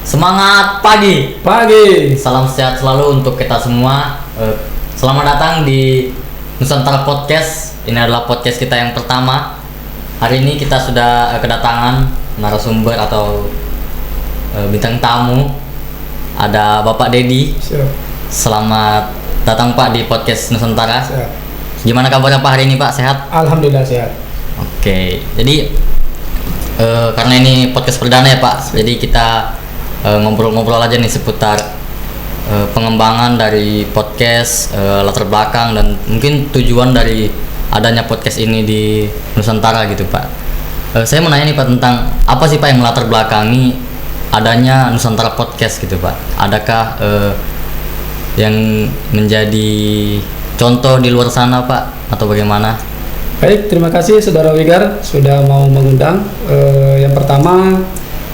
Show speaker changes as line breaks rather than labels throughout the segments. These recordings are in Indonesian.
Semangat pagi.
Pagi.
Salam sehat selalu untuk kita semua. Selamat datang di Nusantara Podcast. Ini adalah podcast kita yang pertama. Hari ini kita sudah kedatangan narasumber atau bintang tamu. Ada Bapak Dedi.
Siap.
Selamat datang Pak di podcast Nusantara.
Siap.
Gimana kabarnya Pak hari ini Pak? Sehat?
Alhamdulillah sehat.
Oke. Jadi karena ini podcast perdana ya Pak. Jadi kita ngobrol-ngobrol aja nih seputar pengembangan dari podcast, latar belakang dan mungkin tujuan dari adanya podcast ini di Nusantara gitu Pak. Saya mau nanya nih Pak tentang apa sih Pak yang melatar belakangi adanya Nusantara Podcast gitu Pak. Adakah yang menjadi contoh di luar sana Pak atau bagaimana?
Baik, terima kasih Saudara Wigar sudah mau mengundang. Yang pertama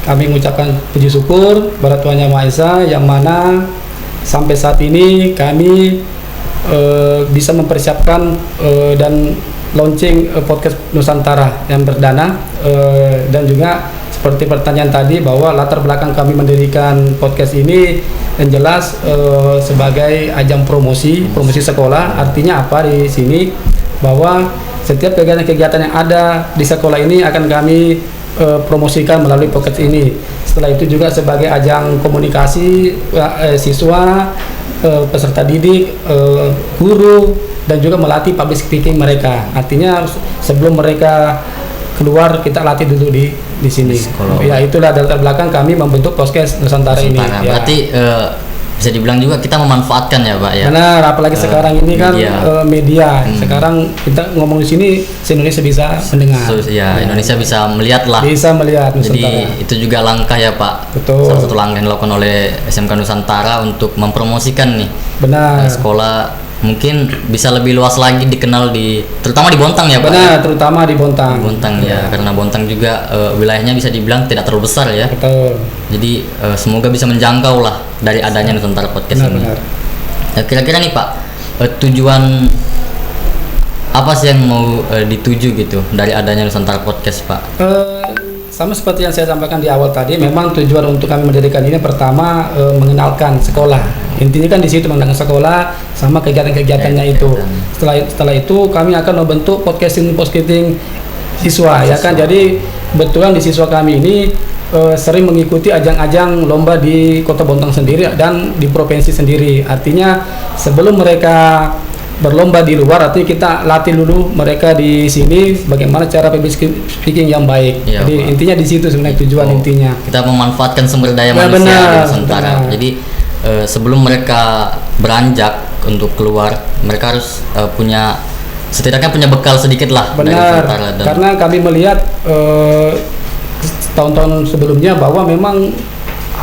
kami mengucapkan puji syukur kepada Tuhan Yang Maha Esa yang mana sampai saat ini kami bisa mempersiapkan dan launching podcast Nusantara yang perdana, dan juga seperti pertanyaan tadi bahwa latar belakang kami mendirikan podcast ini yang jelas sebagai ajang promosi sekolah. Artinya apa di sini, bahwa setiap kegiatan-kegiatan yang ada di sekolah ini akan kami promosikan melalui podcast ini. Setelah itu juga sebagai ajang komunikasi siswa, peserta didik, guru, dan juga melatih public speaking mereka. Artinya sebelum mereka keluar kita latih dulu di sini. Ya, itulah latar belakang kami membentuk podcast Nusantara ini. Ya.
Berarti bisa dibilang juga kita memanfaatkan ya Pak ya.
Benar, apalagi sekarang ini kan media. Sekarang kita ngomong di sini se-Indonesia bisa mendengar.
Indonesia bisa melihat lah.
Bisa melihat
Jadi
Nusantara.
itu juga langkah ya Pak.
Betul.
Salah satu langkah yang dilakukan oleh SMK Nusantara untuk mempromosikan nih.
Benar.
Sekolah mungkin bisa lebih luas lagi dikenal terutama di Bontang ya Pak.
Benar,
ya?
terutama di Bontang.
Bontang ya, karena Bontang juga wilayahnya bisa dibilang tidak terlalu besar ya.
Betul.
Jadi semoga bisa menjangkau lah dari adanya Nusantara Podcast ini.
Benar.
Kira-kira nih Pak, tujuan apa sih yang mau dituju gitu dari adanya Nusantara Podcast Pak?
Sama seperti yang saya sampaikan di awal tadi, memang tujuan untuk kami mendirikan ini pertama mengenalkan sekolah. Intinya kan di situ mengenalkan sekolah sama kegiatan-kegiatannya itu. Setelah itu kami akan membentuk podcasting siswa ya kan. Jadi kebetulan di siswa kami ini sering mengikuti ajang-ajang lomba di Kota Bontang sendiri dan di provinsi sendiri. Artinya sebelum mereka berlomba di luar, artinya kita latih dulu mereka di sini bagaimana cara public speaking yang baik. Ya, jadi Pak, intinya di situ sebenarnya tujuan intinya.
Kita memanfaatkan sumber daya manusia di Nusantara. Jadi sebelum mereka beranjak untuk keluar, mereka harus setidaknya punya bekal sedikit lah.
Benar.
Dari
karena kami melihat tahun-tahun sebelumnya bahwa memang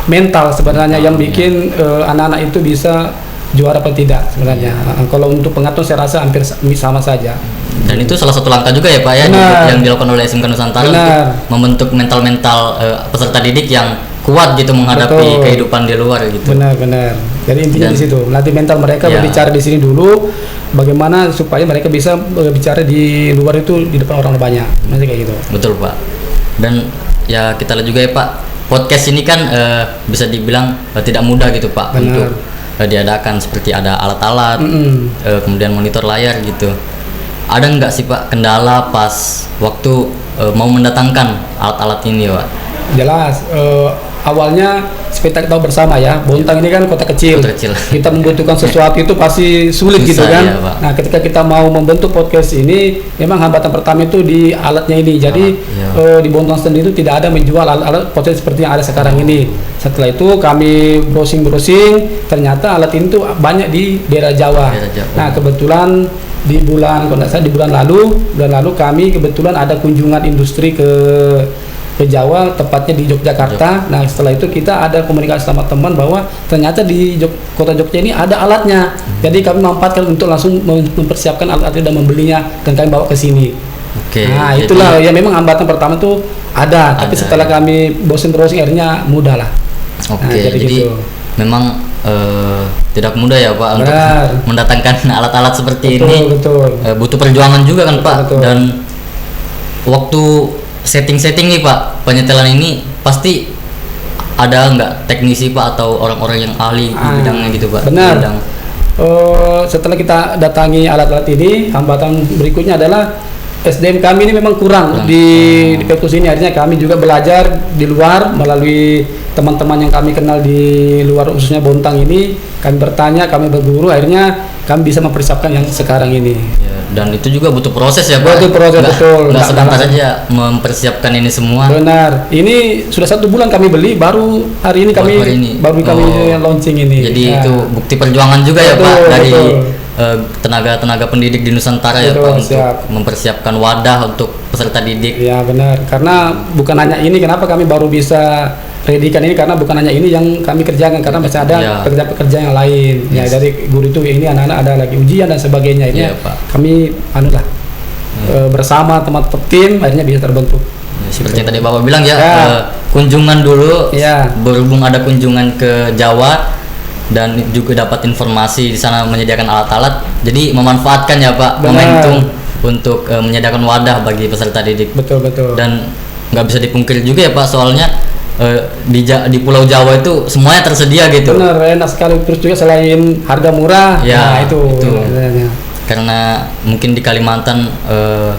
mental sebenarnya yang bikin anak-anak itu bisa juara apa tidak sebenarnya. Kalau untuk pengaturan saya rasa hampir sama saja.
Dan itu salah satu langkah juga ya Pak ya yang dilakukan oleh SMK Nusantara untuk membentuk mental peserta didik yang kuat gitu menghadapi kehidupan di luar gitu.
Benar. Jadi intinya di situ, melatih mental mereka berbicara di sini dulu, bagaimana supaya mereka bisa berbicara di luar itu di depan orang banyak. Nanti kayak gitu.
Betul Pak. Dan ya kita lihat juga ya Pak, podcast ini kan bisa dibilang tidak mudah gitu Pak.
Benar.
Untuk diadakan, seperti ada alat-alat, kemudian monitor layar gitu. Ada nggak sih Pak kendala pas waktu mau mendatangkan alat-alat ini Pak?
Jelas, awalnya seperti kita tahu bersama ya, Bontang ini kan kota kecil. Kita membutuhkan sesuatu itu pasti sulit gitu kan.
Ya,
nah, ketika kita mau membentuk podcast ini, memang hambatan pertama itu di alatnya ini. Jadi di Bontang sendiri itu tidak ada menjual alat podcast seperti yang ada sekarang ini. Setelah itu kami browsing, ternyata alat ini tuh banyak di daerah Jawa. Nah, kebetulan di bulan lalu kami kebetulan ada kunjungan industri ke Jawa, tepatnya di Yogyakarta. Nah, setelah itu kita ada komunikasi sama teman bahwa ternyata di kota Jogja ini ada alatnya. Jadi kami memanfaatkan untuk langsung mempersiapkan alat-alat dan membelinya dan kami bawa ke sini. Nah, itulah ya, memang hambatan pertama tuh ada, tapi setelah kami browsing akhirnya mudah lah.
Jadi gitu. Memang tidak mudah ya Pak untuk mendatangkan alat-alat seperti ini. Butuh perjuangan juga kan Pak. Dan waktu setting nih Pak, penyetelan ini pasti ada nggak teknisi Pak atau orang-orang yang ahli di bidangnya gitu Pak?
Benar.
Bidang.
Setelah kita datangi alat-alat ini, hambatan berikutnya adalah SDM kami ini memang kurang di Peptus ini. Akhirnya kami juga belajar di luar melalui teman-teman yang kami kenal di luar, khususnya Bontang ini. Kami bertanya, kami berguru, akhirnya kami bisa mempersiapkan yang sekarang ini.
Ya, dan itu juga butuh proses ya Pak?
Butuh proses, betul.
Nggak sebentar
langsung
aja mempersiapkan ini semua.
Benar. Ini sudah 1 bulan kami beli, baru hari ini kami launching ini.
Jadi
ya.
itu bukti perjuangan juga ya
Betul,
Pak dari
betul.
Tenaga-tenaga pendidik di Nusantara ya
Betul,
Pak untuk
siap.
mempersiapkan wadah untuk peserta didik.
Ya benar. Karena bukan hanya ini, kenapa kami baru bisa readykan ini, karena bukan hanya ini yang kami kerjakan, karena masih ada
Ya.
pekerja-pekerja yang lain. Ya
Yes.
dari guru itu ini anak-anak ada lagi ujian dan sebagainya. Ini
Iya, Pak.
kami bersama teman-teman tim akhirnya bisa terbentuk.
Ya, seperti yang tadi Bapak bilang ya,
Ya.
kunjungan dulu,
Ya.
berhubung ada kunjungan ke Jawa dan juga dapat informasi di sana menyediakan alat-alat, jadi memanfaatkan ya Pak
Benar.
momentum untuk menyediakan wadah bagi peserta didik.
Betul.
Dan nggak bisa dipungkiri juga ya Pak, soalnya di Pulau Jawa itu semuanya tersedia gitu.
Benar, enak sekali. Terus juga selain harga murah,
Ya,
nah itu. Sebenarnya.
Karena mungkin di Kalimantan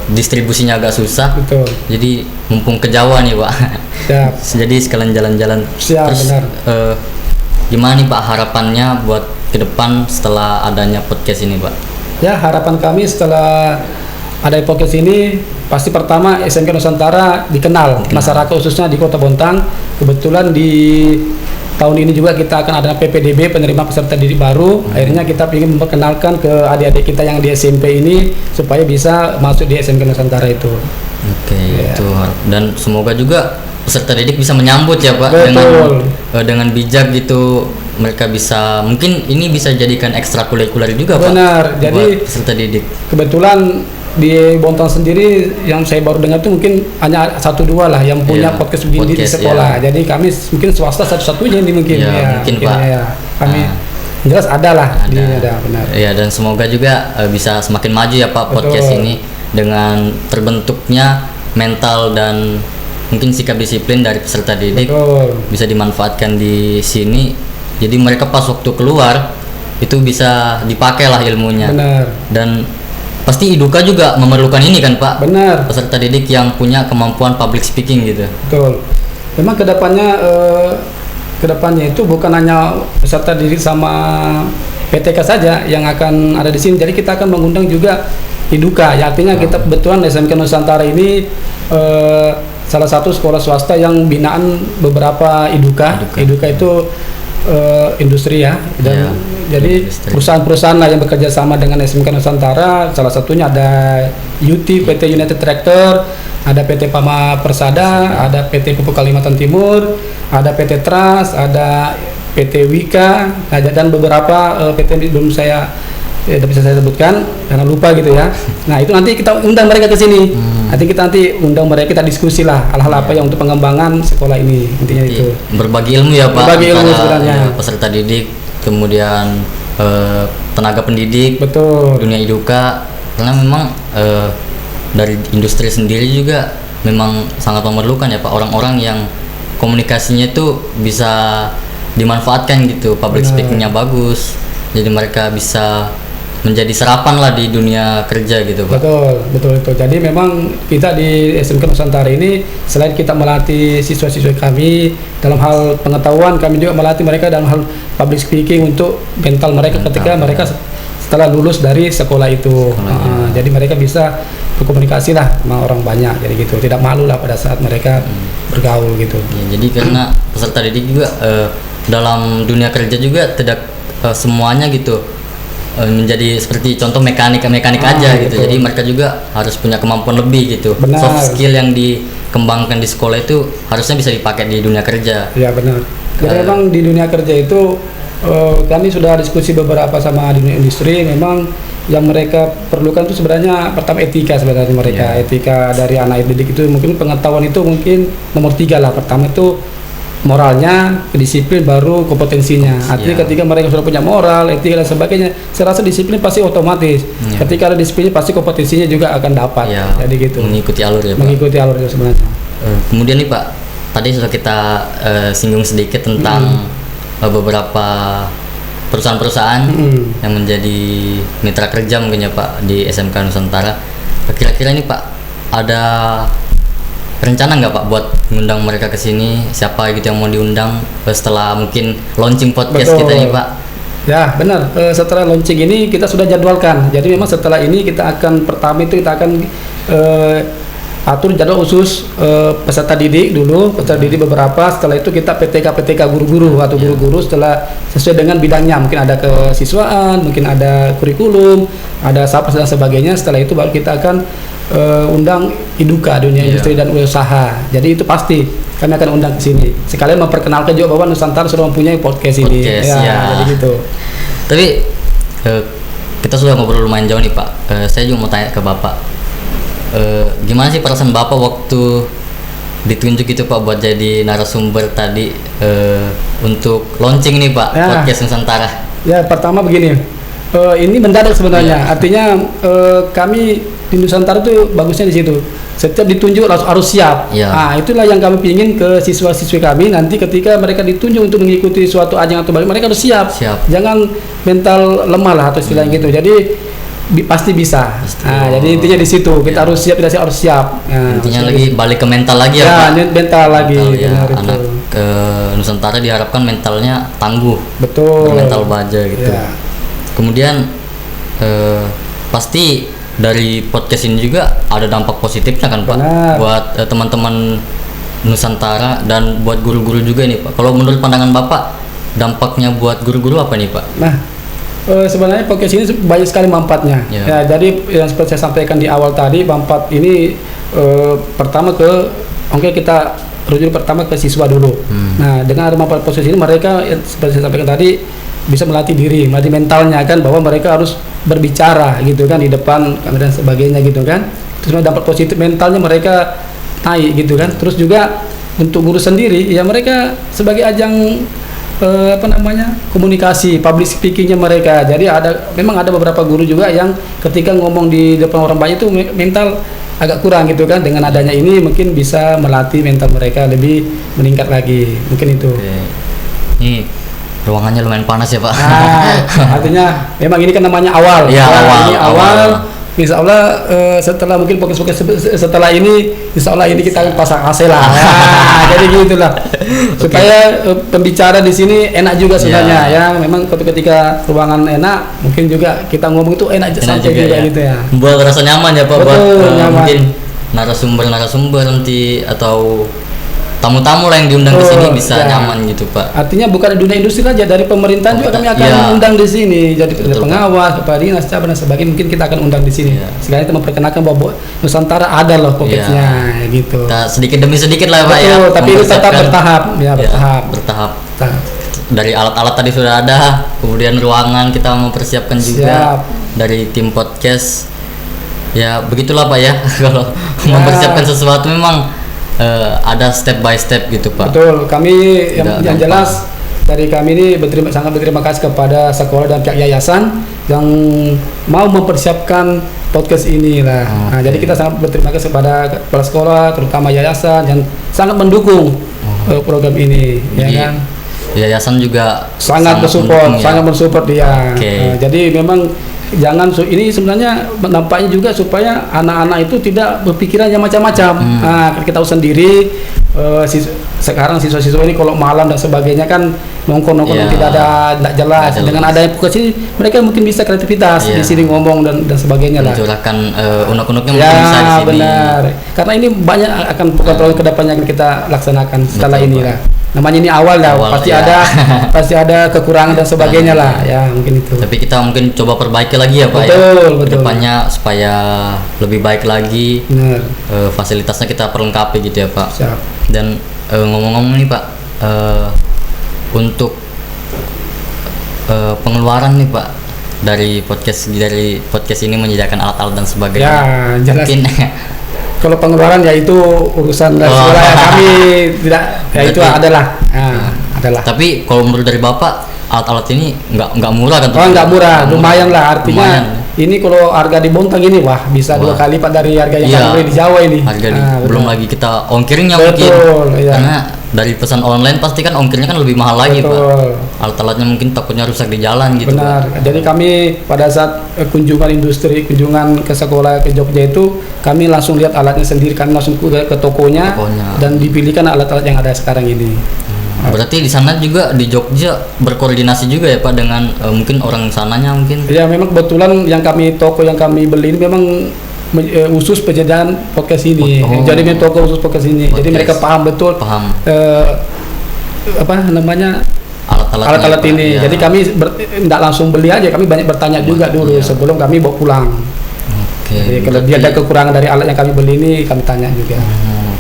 distribusinya agak susah,
Betul.
jadi mumpung ke Jawa nih Pak.
Siap.
Jadi sekalian jalan-jalan.
Siap,
Terus
benar.
gimana nih Pak harapannya buat ke depan setelah adanya podcast ini Pak?
Ya, harapan kami setelah ada podcast ini, pasti pertama SMK Nusantara dikenal masyarakat khususnya di Kota Bontang. Kebetulan di tahun ini juga kita akan ada PPDB, penerima peserta didik baru. Akhirnya kita ingin memperkenalkan ke adik-adik kita yang di SMP ini supaya bisa masuk di SMK Nusantara itu.
Oke,
Ya.
itu dan semoga juga peserta didik bisa menyambut ya Pak
Betul.
dengan bijak gitu. Mereka bisa, mungkin ini bisa jadikan ekstrakurikuler juga Pak.
Benar.
Buat
Jadi
peserta didik.
kebetulan di Bontang sendiri yang saya baru dengar tuh mungkin hanya 1-2 lah yang punya
Iya,
podcast begini di
podcast,
sekolah. Jadi kami mungkin swasta satu-satunya ini mungkin.
Iya, mungkin, Pak.
Ya. Kami
Nah.
jelas ada lah.
Ada.
Benar.
Ya, dan semoga juga bisa semakin maju ya Pak podcast
Betul.
ini dengan terbentuknya mental dan mungkin sikap disiplin dari peserta didik
Betul.
bisa dimanfaatkan di sini. Jadi mereka pas waktu keluar itu bisa dipakai lah ilmunya.
Benar.
Dan pasti Iduka juga memerlukan ini kan Pak,
Benar.
peserta didik yang punya kemampuan public speaking gitu.
Betul. Memang kedepannya itu bukan hanya peserta didik sama PTK saja yang akan ada di sini. Jadi kita akan mengundang juga Iduka. Ya, artinya kita kebetulan SMK Nusantara ini salah satu sekolah swasta yang binaan beberapa Iduka. Iduka itu industri ya, dan
Ya,
jadi
industri.
perusahaan-perusahaan lah yang bekerja sama dengan SMK Nusantara. Salah satunya ada PT United Tractor, ada PT Pama Persada, ada PT Pupuk Kalimantan Timur, ada PT Trust, ada PT Wika, dan beberapa PT belum saya tidak bisa saya sebutkan karena lupa gitu ya. Nah, itu nanti kita undang mereka ke sini. Nanti kita undang mereka, kita diskusi lah hal-hal apa yang untuk pengembangan sekolah ini, intinya
Jadi,
itu.
berbagi ilmu ya Pak,
Berbagi ilmu
antara,
sebenarnya.
ya, peserta didik, kemudian tenaga pendidik,
Betul.
dunia Iduka, karena memang dari industri sendiri juga memang sangat memerlukan ya Pak orang-orang yang komunikasinya itu bisa dimanfaatkan gitu, public
Benar.
speakingnya bagus, jadi mereka bisa menjadi serapan lah di dunia kerja gitu Pak.
Betul itu. Jadi memang kita di SMK Nusantara ini selain kita melatih siswa-siswa kami dalam hal pengetahuan, kami juga melatih mereka dalam hal public speaking untuk mental mereka ketika mereka setelah lulus dari sekolah itu. Jadi mereka bisa berkomunikasi lah sama orang banyak, jadi gitu. Tidak malu lah pada saat mereka bergaul gitu.
Ya, jadi karena peserta didik juga dalam dunia kerja juga tidak semuanya gitu menjadi seperti contoh mekanik aja gitu.
Betul.
Jadi mereka juga harus punya kemampuan lebih gitu.
Benar.
Soft skill yang dikembangkan di sekolah itu harusnya bisa dipakai di dunia kerja.
Ya benar. Jadi memang di dunia kerja itu kami sudah diskusi beberapa sama dunia industri. Memang yang mereka perlukan itu sebenarnya pertama etika sebenarnya mereka. Etika dari anak didik itu mungkin pengetahuan itu mungkin nomor 3 lah. Pertama itu moralnya, disiplin, baru kompetensinya. Artinya ketika mereka sudah punya moral, etika dan sebagainya, saya rasa disiplin pasti otomatis. Ketika ada disiplinnya pasti kompetensinya juga akan dapat.
Ya,
Jadi gitu.
mengikuti alur ya Pak.
Mengikuti alur itu sebenarnya.
Kemudian nih Pak, tadi sudah kita singgung sedikit tentang beberapa perusahaan-perusahaan yang menjadi mitra kerja mungkin ya Pak di SMK Nusantara. Kira-kira ini Pak ada rencana nggak Pak buat mengundang mereka ke sini? Siapa gitu yang mau diundang setelah mungkin launching podcast kita ini Pak?
Ya benar, setelah launching ini kita sudah jadwalkan. Jadi memang setelah ini kita akan atur jadwal khusus peserta didik dulu, peserta didik beberapa. Setelah itu kita PTK guru-guru atau guru-guru setelah sesuai dengan bidangnya. Mungkin ada kesiswaan, mungkin ada kurikulum, ada SAPRAS dan sebagainya. Setelah itu baru kita akan undang IDUKA, dunia industri dan usaha. Jadi itu pasti kami akan undang ke sini. Sekalian memperkenalkan juga bahwa Nusantara sudah mempunyai podcast ini. Jadi gitu.
Tapi kita sudah ngobrol lumayan jauh nih Pak. Saya juga mau tanya ke Bapak. Gimana sih perasaan Bapak waktu ditunjuk itu Pak buat jadi narasumber tadi untuk launching nih Pak podcast Nusantara? Ya
pertama begini, ini mendadak sebenarnya. Artinya kami di Nusantara tuh bagusnya di situ. Setiap ditunjuk harus siap. Nah itulah yang kami ingin ke siswa-siswi kami nanti ketika mereka ditunjuk untuk mengikuti suatu ajang atau balik, mereka harus siap. Jangan mental lemah lah atau istilahnya gitu. Jadi pasti bisa. Jadi intinya di situ kita harus siap, tidak harus siap.
Intinya lagi balik ke mental lagi ya Pak.
Mental lagi.
Anak ke Nusantara diharapkan mentalnya tangguh.
Betul.
Mental baja gitu. Kemudian pasti dari podcast ini juga ada dampak positifnya kan Pak. Buat teman-teman Nusantara dan buat guru-guru juga nih Pak. Kalau menurut pandangan Bapak dampaknya buat guru-guru apa nih Pak?
Sebenarnya podcast ini banyak sekali manfaatnya. Jadi yang seperti saya sampaikan di awal tadi, manfaat ini pertama kita rujuk pertama ke siswa dulu. Nah, dengan ada manfaat podcast ini mereka seperti saya sampaikan tadi bisa melatih diri, melatih mentalnya kan, bahwa mereka harus berbicara gitu kan di depan kamera dan sebagainya gitu kan. Terus dampak positif mentalnya mereka naik gitu kan. Terus juga untuk guru sendiri ya mereka sebagai ajang komunikasi, public speakingnya mereka. Jadi memang ada beberapa guru juga yang ketika ngomong di depan orang banyak itu mental agak kurang gitu kan. Dengan adanya ini mungkin bisa melatih mental mereka lebih meningkat lagi, mungkin itu.
Ini ruangannya lumayan panas ya Pak.
Artinya memang ini kan namanya awal. Ini awal. Insya Allah setelah mungkin podcast setelah ini Insya Allah ini kita pasang AC lah. Jadi gitulah supaya pembicara di sini enak juga sebenarnya ya. Memang ketika ruangan enak mungkin juga kita ngomong itu enak santai juga gitu ya.
Buat rasa nyaman ya Pak. Buat mungkin narasumber nanti atau tamu-tamu lah yang diundang ke sini bisa nyaman gitu Pak. Artinya bukan di dunia industri aja, dari pemerintahan juga kami akan undang di sini. Jadi pengawas, kepala dinas, cabang dan sebagainya mungkin kita akan undang di sini. Sekalian kita memperkenalkan bahwa Nusantara ada loh podcastnya gitu. Kita sedikit demi sedikit lah Pak ya. Tapi itu tetap bertahap, bertahap. Dari alat-alat tadi sudah ada, kemudian ruangan kita mempersiapkan juga dari tim podcast. Ya begitulah Pak ya. Kalau mempersiapkan sesuatu memang ada step by step gitu Pak. Betul, kami yang jelas dari kami ini sangat berterima kasih kepada sekolah dan pihak yayasan yang mau mempersiapkan podcast ini lah. Jadi kita sangat berterima kasih kepada kepala sekolah, terutama yayasan yang sangat mendukung program ini. Ya kan? Yayasan juga sangat mensupport dia. Jadi memang ini sebenarnya nampaknya juga supaya anak-anak itu tidak berpikiran yang macam-macam. Kita tahu sendiri sekarang siswa-siswa ini kalau malam dan sebagainya kan nongkrong tidak jelas. Dengan adanya podcast ini mereka mungkin bisa kreativitas di sini ngomong dan sebagainya lah. Mencurahkan unek-uneknya mungkin bisa di sini. Benar. Karena ini banyak akan program kedepannya yang kita laksanakan setelah ini lah. Namanya ini awal lah, pasti ada kekurangan dan sebagainya lah ya, mungkin itu. Tapi kita mungkin coba perbaiki lagi ya Pak. Betul. Kedepannya supaya lebih baik lagi. Fasilitasnya kita perlengkapi gitu ya Pak. Siap. Dan ngomong-ngomong nih Pak, untuk pengeluaran nih Pak dari podcast ini menyediakan alat-alat dan sebagainya. Ya jelas. Mungkin kalau pengeluaran ya itu urusan dari sekolah kami tidak itu adalah. Tapi kalau menurut dari Bapak alat-alat ini nggak murah kan? Nggak murah, lumayan lah artinya. Lumayan.
ini kalau harga di Bontang ini wah bisa
Wah.
2 kali lipat dari harga yang
Iya.
kami beli di Jawa ini.
Harga
Nah,
belum
benar.
lagi kita ongkirnya
Betul,
mungkin.
iya.
Karena dari pesan online pasti kan ongkirnya kan lebih mahal lagi, Pak.
Betul.
Alat-alatnya mungkin takutnya rusak di jalan gitu,
Benar.
Pak.
Jadi kami pada saat kunjungan industri, kunjungan ke sekolah ke Jogja itu, kami langsung lihat alatnya sendiri, kami langsung ke tokonya,
Tokonya.
dan dipilihkan alat-alat yang ada sekarang ini.
Berarti di sana juga di Jogja berkoordinasi juga ya Pak dengan mungkin orang sananya mungkin.
Ya memang kebetulan toko yang kami beli ini memang khusus penyediaan podcast ini.
Oh.
Jadi memang toko khusus podcast ini. Jadi
Podcast.
mereka paham betul
Paham
apa namanya
alat-alatnya,
alat-alat
Pak.
ini.
Ya.
Jadi kami tidak langsung beli aja, kami banyak bertanya juga dulu
Iya.
sebelum kami bawa pulang.
Oke.
Jadi kalau dia ada kekurangan dari alat yang kami beli ini, kami tanya juga.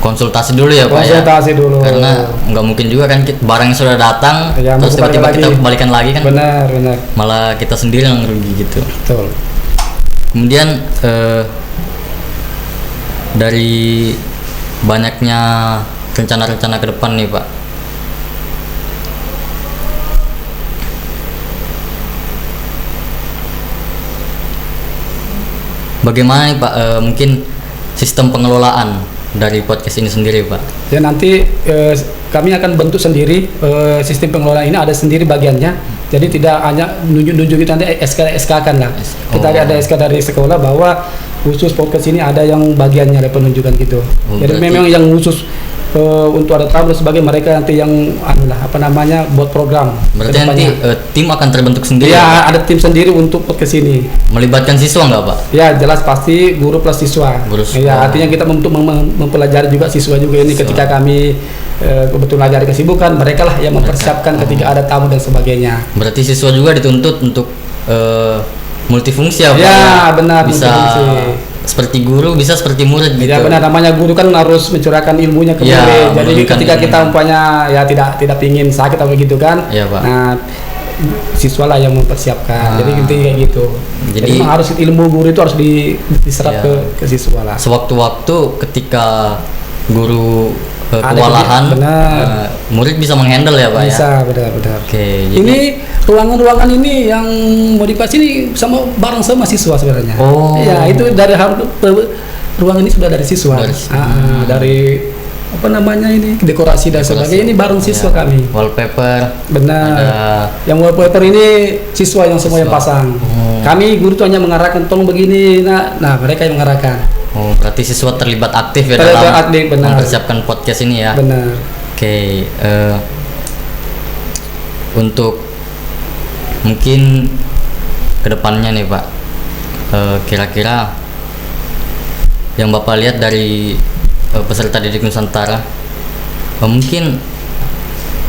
Konsultasi dulu ya Pak ya.
Konsultasi dulu.
Karena nggak mungkin juga kan barang yang sudah datang
Ya,
terus
mau
tiba-tiba
kembali
kita
lagi.
kembalikan lagi kan
Benar, benar.
malah kita sendiri yang rugi gitu.
Betul.
Kemudian dari banyaknya rencana-rencana ke depan nih Pak. Bagaimana nih Pak mungkin sistem pengelolaan dari podcast ini sendiri Pak?
Ya nanti kami akan bentuk sendiri sistem pengelolaan ini, ada sendiri bagiannya. Jadi tidak hanya nunjuk-nunjuk itu nanti SK kan lah. Kita
Oh.
ada SK dari sekolah bahwa khusus podcast ini ada yang bagiannya ada penunjukan gitu.
Oh,
Jadi
berarti-
memang yang khusus untuk ada tamu dan sebagainya, mereka nanti yang buat program.
Berarti nanti
kedepannya.
tim akan terbentuk sendiri
Ya
ya, Pak?
ada tim sendiri untuk podcast ini.
Melibatkan siswa nggak Pak?
Ya jelas pasti guru plus siswa.
Guru
Ya
siswa.
artinya kita untuk mempelajari juga siswa juga ini.
Siswa.
Ketika kami kebetulan ada kesibukan, mereka lah yang mempersiapkan ketika ada tamu dan sebagainya.
Berarti siswa juga dituntut untuk multifungsi ya Pak?
Ya, benar,
Bisa
multifungsi.
seperti guru, bisa seperti murid gitu.
Ya benar, namanya guru kan harus mencurahkan ilmunya ke
Ya,
murid. Jadi
menunjukkan
ketika kita
ilmunya.
umpamanya ya tidak pingin sakit atau begitu kan.
Iya, Pak.
Nah, siswa lah yang mempersiapkan.
Ah.
Jadi intinya kayak gitu. Jadi
Jadi-
memang harus ilmu guru itu harus diserap
Iya.
ke siswa lah.
Sewaktu-waktu ketika guru
Ada
kewalahan,
benar.
murid bisa menghandle ya Pak ya?
Bisa, benar-benar.
Oke, jadi
Ini ruangan-ruangan ini yang modifikasi ini bareng sama siswa sebenarnya.
Oh.
Iya, itu dari ruangan ini sudah dari siswa.
Dari siswa.
Dari apa namanya ini dekorasi dan sebagainya ini bareng siswa
Ya.
kami.
Wallpaper,
Benar.
ada
Yang wallpaper ini siswa yang semua yang
Siswa.
pasang.
Oh.
Kami guru tuh hanya mengarahkan tolong begini. Nah mereka yang mengarahkan.
oh berarti siswa terlibat aktif ya
Terlibat
dalam
aktif, benar.
mempersiapkan podcast ini ya.
Benar.
Oke, untuk mungkin kedepannya nih Pak, kira-kira yang Bapak lihat dari peserta didik Nusantara, mungkin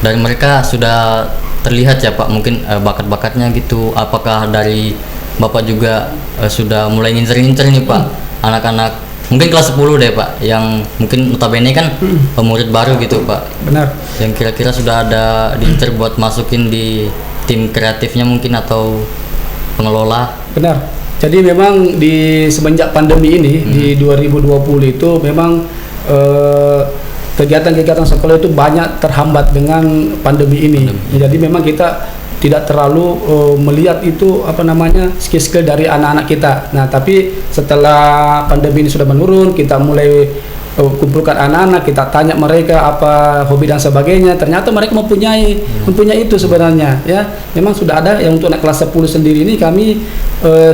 dari mereka sudah terlihat ya Pak, mungkin bakat-bakatnya gitu. Apakah dari Bapak juga sudah mulai ngincer-ngincer nih Pak, anak-anak mungkin kelas 10 deh Pak, yang mungkin notabene kan murid baru gitu Pak,
Benar.
yang kira-kira sudah ada diincer buat masukin di tim kreatifnya mungkin atau pengelola.
Benar. Jadi memang di semenjak pandemi ini di 2020 itu memang kegiatan-kegiatan sekolah itu banyak terhambat dengan pandemi ini. Jadi memang kita tidak terlalu melihat itu apa namanya skill-skill dari anak-anak kita. Nah, tapi setelah pandemi ini sudah menurun, kita mulai kumpulkan anak-anak, kita tanya mereka apa hobi dan sebagainya. Ternyata mereka mempunyai itu sebenarnya ya. Memang sudah ada yang untuk anak kelas 10 sendiri ini kami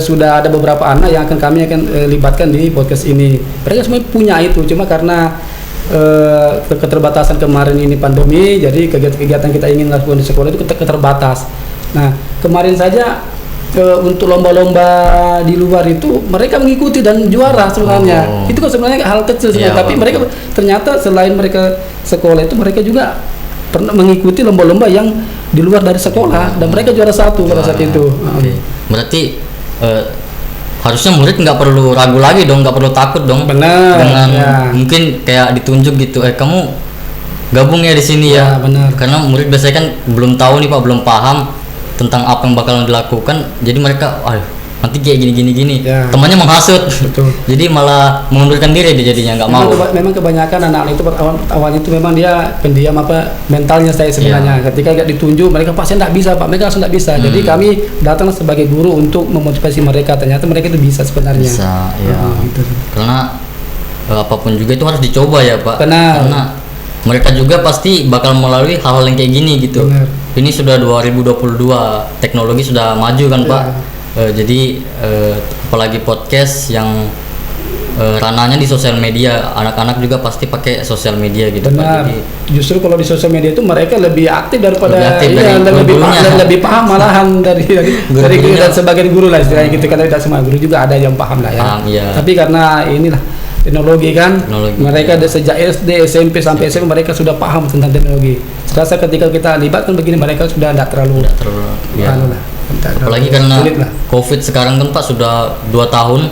sudah ada beberapa anak yang kami akan libatkan di podcast ini. Mereka semua punya itu, cuma karena keterbatasan kemarin ini pandemi, jadi kegiatan-kegiatan kita ingin lakukan di sekolah itu terbatas. Nah, kemarin saja untuk lomba-lomba di luar itu mereka mengikuti dan juara sebenarnya.
Oh.
Itu kan sebenarnya hal kecil sebenarnya,
Iya,
tapi
Pak.
mereka ternyata selain mereka sekolah itu mereka juga pernah mengikuti lomba-lomba yang di luar dari sekolah dan mereka juara satu pada saat itu.
Oke. Berarti harusnya murid nggak perlu ragu lagi dong, nggak perlu takut dong.
Benar,
Dengan
ya.
mungkin kayak ditunjuk gitu, kamu gabung ya di sini ya.
Ya, benar.
Karena murid biasanya kan belum tahu nih Pak, belum paham tentang apa yang bakal dilakukan. Jadi mereka, nanti kayak gini.
Ya.
Temannya menghasut.
Betul.
Jadi malah mengundurkan diri dia jadinya nggak mau.
Memang kebanyakan anak itu awalnya itu memang dia pendiam mentalnya saya sebenarnya. Ketika nggak ditunjuk mereka pasti nggak bisa Pak, mereka langsung nggak bisa. Jadi kami datang sebagai guru untuk memotivasi mereka. Ternyata mereka itu bisa sebenarnya.
Bisa, ya.
Gitu.
Karena apapun juga itu harus dicoba ya Pak.
Benar.
Karena mereka juga pasti bakal melalui hal-hal yang kayak gini gitu.
Benar.
Ini sudah 2022, teknologi sudah maju kan Pak. Jadi apalagi podcast yang ranahnya di sosial media, anak-anak juga pasti pakai sosial media gitu.
Benar.
Pak. Jadi,
justru kalau di sosial media itu mereka lebih aktif daripada
lebih aktif
lebih paham malahan dari guru dan sebagian guru lah istilahnya gitu. Karena tidak semua guru juga ada yang paham lah ya.
Paham, iya.
Tapi karena inilah teknologi kan, mereka dari sejak SD, SMP sampai SMA mereka sudah paham tentang teknologi. Serasa ketika kita libatkan begini mereka sudah tidak terlalu
ya. Apalagi karena COVID sekarang kan Pak sudah 2 tahun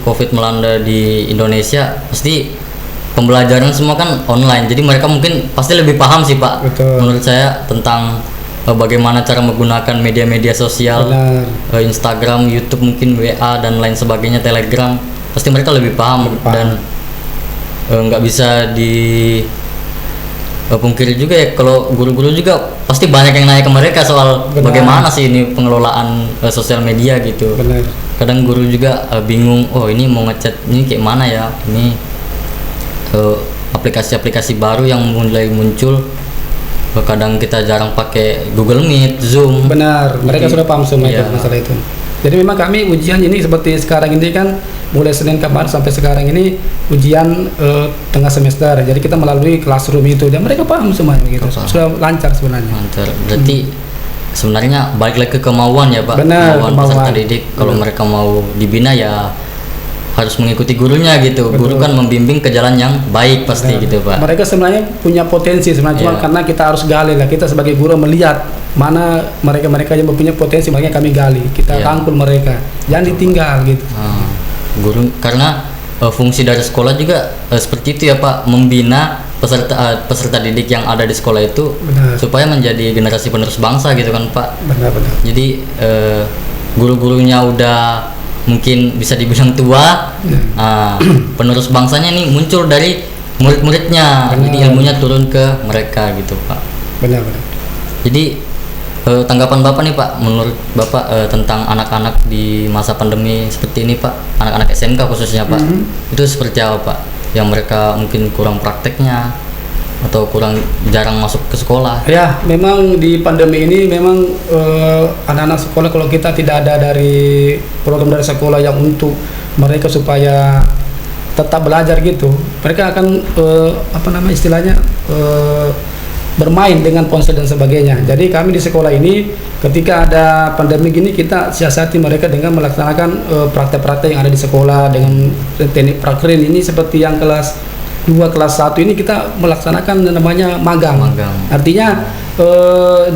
COVID melanda di Indonesia, pasti pembelajaran semua kan online, jadi mereka mungkin pasti lebih paham sih Pak.
Betul.
Menurut saya tentang bagaimana cara menggunakan media-media sosial, Instagram, YouTube, mungkin WA dan lain sebagainya, Telegram, pasti mereka lebih paham. Dan nggak bisa pungkiri juga ya, kalau guru-guru juga pasti banyak yang nanya ke mereka soal bagaimana sih ini pengelolaan sosial media gitu.
Benar.
Kadang guru juga bingung, oh ini mau ngechat ini kayak mana ya, ini aplikasi-aplikasi baru yang mulai muncul. Kadang kita jarang pakai Google Meet, Zoom.
Benar, mereka sudah paham semua itu
iya.
masalah itu. Jadi memang kami ujian ini seperti sekarang ini kan mulai Senin kemarin sampai sekarang ini ujian tengah semester. Jadi kita melalui classroom itu dan mereka paham semuanya gitu. Sudah lancar sebenarnya.
Lancar. Berarti sebenarnya balik lagi ke kemauan ya Pak.
Benar,
kemauan peserta didik. Kalau mereka mau dibina ya harus mengikuti gurunya gitu.
Betul.
Guru kan membimbing ke jalan yang baik pasti gitu Pak.
Mereka sebenarnya punya potensi sebenarnya, cuma karena kita harus gali lah. Kita sebagai guru melihat mana mereka yang mempunyai potensi, makanya kami gali. Kita rangkul mereka, jangan ditinggal gitu.
Guru karena fungsi dari sekolah juga seperti itu ya Pak, membina peserta didik yang ada di sekolah itu.
Benar.
Supaya menjadi generasi penerus bangsa gitu kan Pak.
Benar-benar.
Jadi guru-gurunya udah mungkin bisa dibilang tua, penerus bangsanya nih muncul dari murid-muridnya.
Benar.
Jadi ilmunya turun ke mereka gitu Pak.
Benar-benar.
Jadi tanggapan Bapak nih Pak, menurut Bapak tentang anak-anak di masa pandemi seperti ini Pak, anak-anak SMK khususnya Pak, itu seperti apa Pak? Yang mereka mungkin kurang prakteknya atau kurang jarang masuk ke sekolah?
Ya, memang di pandemi ini memang anak-anak sekolah kalau kita tidak ada dari program dari sekolah yang untuk mereka supaya tetap belajar gitu, mereka akan istilahnya bermain dengan ponsel dan sebagainya. Jadi kami di sekolah ini ketika ada pandemi gini kita siasati mereka dengan melaksanakan praktek-praktek yang ada di sekolah dengan teknik prakerin ini seperti yang kelas 2, kelas 1 ini kita melaksanakan namanya magang. Artinya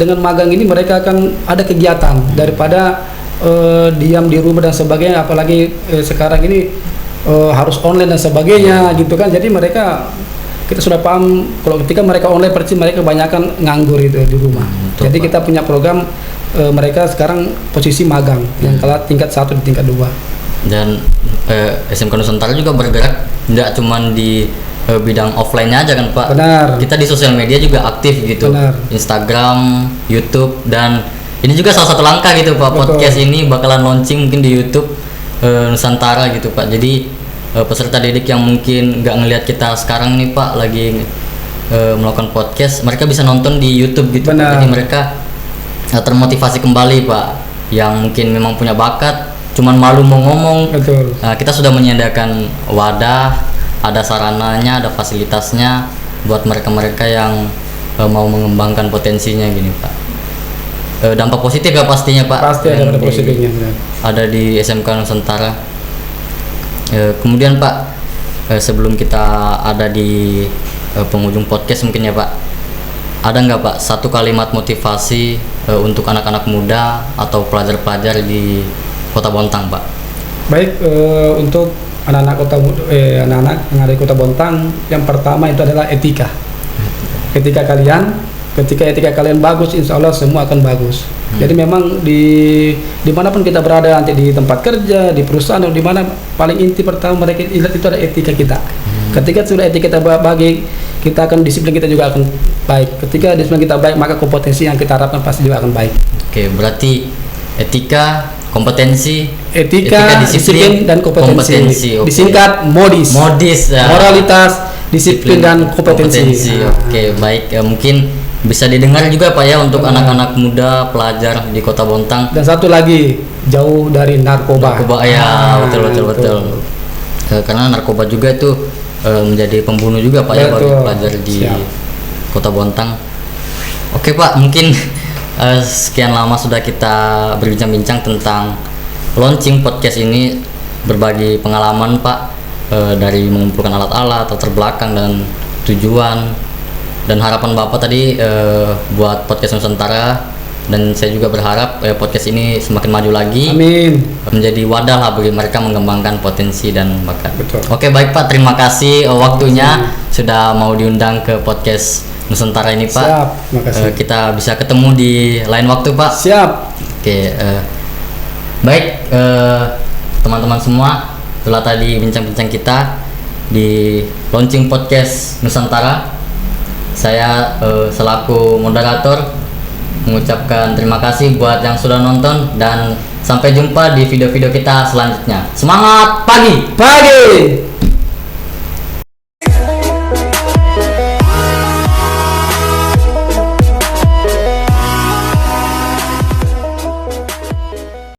dengan magang ini mereka akan ada kegiatan daripada diam di rumah dan sebagainya, apalagi sekarang ini harus online dan sebagainya gitu kan. Jadi kita sudah paham kalau ketika mereka online pasti mereka kebanyakan nganggur itu di rumah. Jadi Pak, kita punya program mereka sekarang posisi magang yang kelas tingkat 1 di tingkat 2. Dan
SMK Nusantara juga bergerak tidak cuma di bidang offline aja kan Pak.
Benar.
Kita di sosial media juga aktif gitu.
Benar.
Instagram, YouTube, dan ini juga salah satu langkah gitu Pak. Betul. Podcast ini bakalan launching mungkin di YouTube Nusantara gitu Pak. Jadi peserta didik yang mungkin nggak ngelihat kita sekarang nih Pak lagi melakukan podcast, mereka bisa nonton di YouTube gitu. Jadi mereka termotivasi kembali Pak, yang mungkin memang punya bakat cuman malu mau ngomong.
Betul.
Kita sudah menyediakan wadah, ada sarananya, ada fasilitasnya buat mereka-mereka yang mau mengembangkan potensinya gini Pak. Dampak positif ya pastinya Pak.
Pasti ada dampak positifnya.
Ada di SMK Nusantara. Kemudian Pak, sebelum kita ada di penghujung podcast mungkin ya Pak, ada nggak Pak satu kalimat motivasi untuk anak-anak muda atau pelajar-pelajar di Kota Bontang Pak?
Baik, untuk anak-anak anak-anak yang ada di Kota Bontang, yang pertama itu adalah etika. Ketika kalian Ketika etika kalian bagus, insya Allah semua akan bagus. Jadi memang dimanapun kita berada, nanti di tempat kerja, di perusahaan, atau di mana, paling inti pertama mereka lihat itu ada etika kita. Ketika sudah etika kita baik, kita akan disiplin kita juga akan baik. Ketika disiplin kita baik, maka kompetensi yang kita harapkan pasti juga akan baik.
Oke, berarti etika, kompetensi,
Etika, disiplin, dan kompetensi.
Oke.
Disingkat MODIS.
Ya.
Moralitas, disiplin, dan kompetensi.
Oke, baik. Mungkin bisa didengar juga Pak ya untuk anak-anak muda pelajar di Kota Bontang.
Dan satu lagi, jauh dari narkoba.
Ya, betul. Karena narkoba juga itu menjadi pembunuh juga Pak ya bagi pelajar di Kota Bontang. Oke Pak, mungkin sekian lama sudah kita berbincang-bincang tentang launching podcast ini, berbagi pengalaman Pak, dari mengumpulkan alat-alat, latar belakang dan tujuan dan harapan Bapak tadi buat podcast Nusantara. Dan saya juga berharap podcast ini semakin maju lagi.
Amin.
Menjadi wadah lah bagi mereka mengembangkan potensi dan bakat.
Betul.
Oke, baik Pak, terima kasih waktunya sudah mau diundang ke podcast Nusantara ini Pak.
Siap, makasih.
Kita bisa ketemu di lain waktu Pak.
Siap.
Oke, baik teman-teman semua, setelah tadi bincang-bincang kita di launching podcast Nusantara, saya selaku moderator mengucapkan terima kasih buat yang sudah nonton, dan sampai jumpa di video-video kita selanjutnya. Semangat pagi!
Pagi!